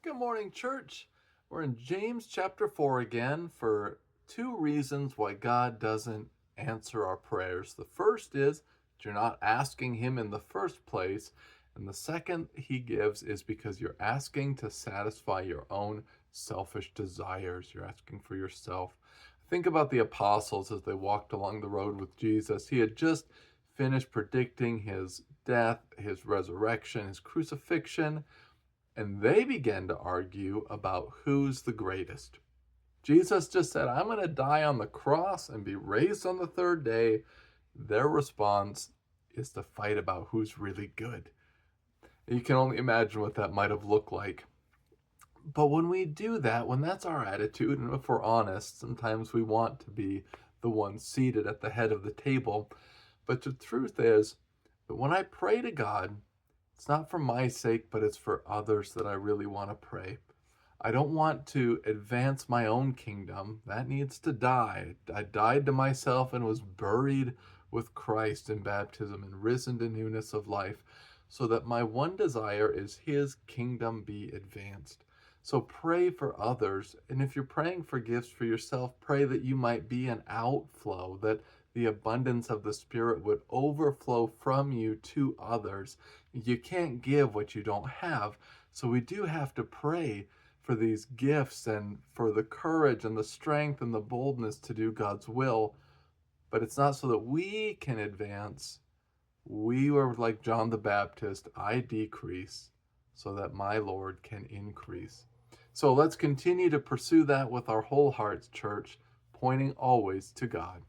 Good morning, church. We're in James chapter 4 again for two reasons why God doesn't answer our prayers. The first is that you're not asking Him in the first place. And the second He gives is because you're asking to satisfy your own selfish desires. You're asking for yourself. Think about the apostles as they walked along the road with Jesus. He had just finished predicting His death, His resurrection, His crucifixion. And they began to argue about who's the greatest. Jesus just said, I'm going to die on the cross and be raised on the third day. Their response is to fight about who's really good. You can only imagine what that might have looked like. But when we do that, when that's our attitude, and if we're honest, sometimes we want to be the one seated at the head of the table. But the truth is that when I pray to God, it's not for my sake, but it's for others that I really want to pray. I don't want to advance my own kingdom. That needs to die. I died to myself and was buried with Christ in baptism and risen to newness of life, so that my one desire is His kingdom be advanced. So pray for others. And if you're praying for gifts for yourself, pray that you might be an outflow, that the abundance of the Spirit would overflow from you to others. You can't give what you don't have. So we do have to pray for these gifts and for the courage and the strength and the boldness to do God's will. But it's not so that we can advance. We are like John the Baptist, I decrease so that my Lord can increase. So let's continue to pursue that with our whole hearts, church, pointing always to God.